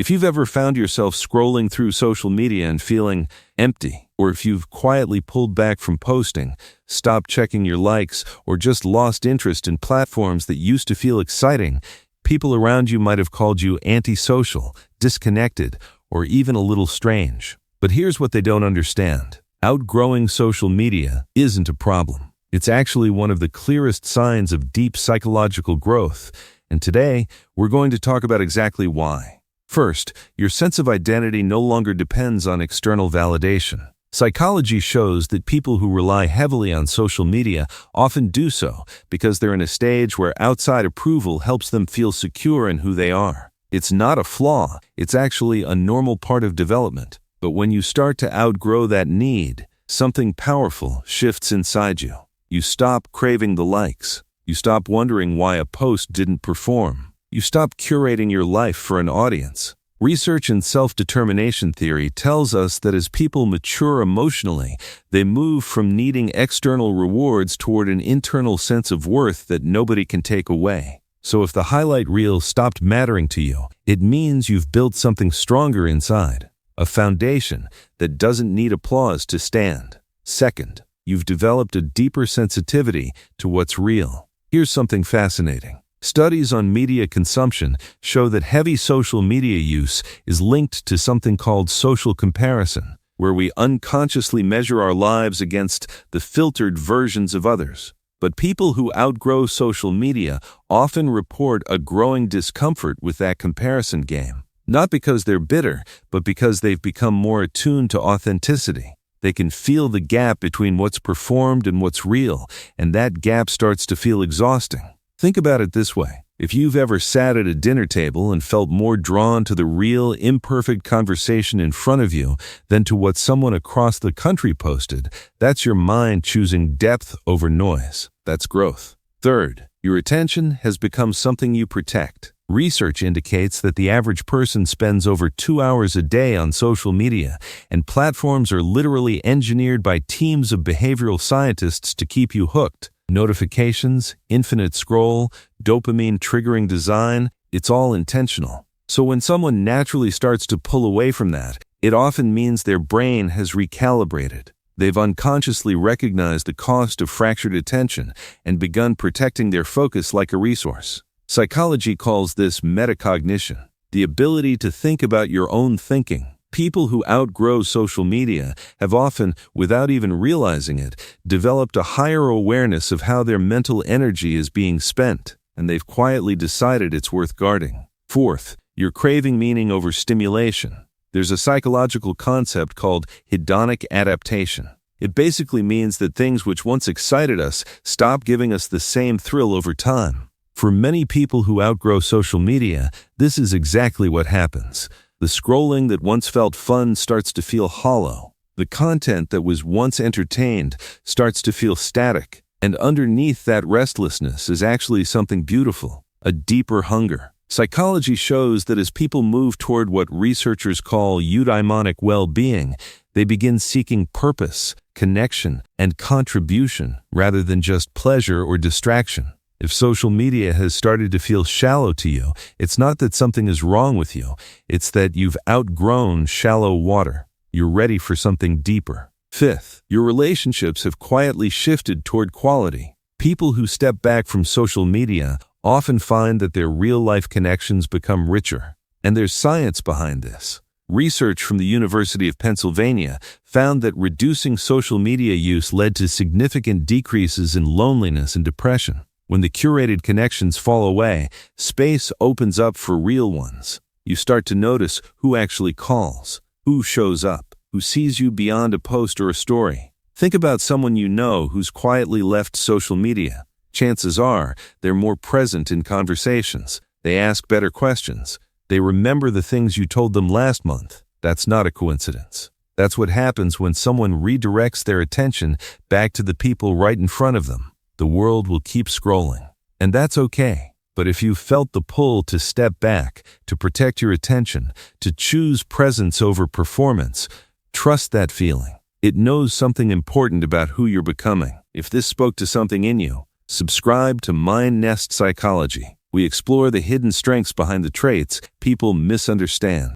If you've ever found yourself scrolling through social media and feeling empty, or if you've quietly pulled back from posting, stopped checking your likes, or just lost interest in platforms that used to feel exciting, people around you might have called you antisocial, disconnected, or even a little strange. But here's what they don't understand. Outgrowing social media isn't a problem. It's actually one of the clearest signs of deep psychological growth, and today we're going to talk about exactly why. First, your sense of identity no longer depends on external validation. Psychology shows that people who rely heavily on social media often do so because they're in a stage where outside approval helps them feel secure in who they are. It's not a flaw, it's actually a normal part of development. But when you start to outgrow that need, something powerful shifts inside you. You stop craving the likes. You stop wondering why a post didn't perform. You stop curating your life for an audience. Research in self-determination theory tells us that as people mature emotionally, they move from needing external rewards toward an internal sense of worth that nobody can take away. So if the highlight reel stopped mattering to you, it means you've built something stronger inside, a foundation that doesn't need applause to stand. Second, you've developed a deeper sensitivity to what's real. Here's something fascinating. Studies on media consumption show that heavy social media use is linked to something called social comparison, where we unconsciously measure our lives against the filtered versions of others. But people who outgrow social media often report a growing discomfort with that comparison game. Not because they're bitter, but because they've become more attuned to authenticity. They can feel the gap between what's performed and what's real, and that gap starts to feel exhausting. Think about it this way. If you've ever sat at a dinner table and felt more drawn to the real, imperfect conversation in front of you than to what someone across the country posted, that's your mind choosing depth over noise. That's growth. Third, your attention has become something you protect. Research indicates that the average person spends over 2 hours a day on social media, and platforms are literally engineered by teams of behavioral scientists to keep you hooked. Notifications, infinite scroll, dopamine triggering design, it's all intentional. So when someone naturally starts to pull away from that, it often means their brain has recalibrated. They've unconsciously recognized the cost of fractured attention and begun protecting their focus like a resource. Psychology calls this metacognition, the ability to think about your own thinking. People who outgrow social media have often, without even realizing it, developed a higher awareness of how their mental energy is being spent, and they've quietly decided it's worth guarding. Fourth, you're craving meaning over stimulation. There's a psychological concept called hedonic adaptation. It basically means that things which once excited us stop giving us the same thrill over time. For many people who outgrow social media, this is exactly what happens. The scrolling that once felt fun starts to feel hollow. The content that was once entertained starts to feel static. And underneath that restlessness is actually something beautiful, a deeper hunger. Psychology shows that as people move toward what researchers call eudaimonic well-being, they begin seeking purpose, connection, and contribution rather than just pleasure or distraction. If social media has started to feel shallow to you, it's not that something is wrong with you. It's that you've outgrown shallow water. You're ready for something deeper. Fifth, your relationships have quietly shifted toward quality. People who step back from social media often find that their real-life connections become richer. And there's science behind this. Research from the University of Pennsylvania found that reducing social media use led to significant decreases in loneliness and depression. When the curated connections fall away, space opens up for real ones. You start to notice who actually calls, who shows up, who sees you beyond a post or a story. Think about someone you know who's quietly left social media. Chances are they're more present in conversations. They ask better questions. They remember the things you told them last month. That's not a coincidence. That's what happens when someone redirects their attention back to the people right in front of them. The world will keep scrolling, and that's okay. But if you felt the pull to step back, to protect your attention, to choose presence over performance, trust that feeling. It knows something important about who you're becoming. If this spoke to something in you, subscribe to MindNest Psychology. We explore the hidden strengths behind the traits people misunderstand.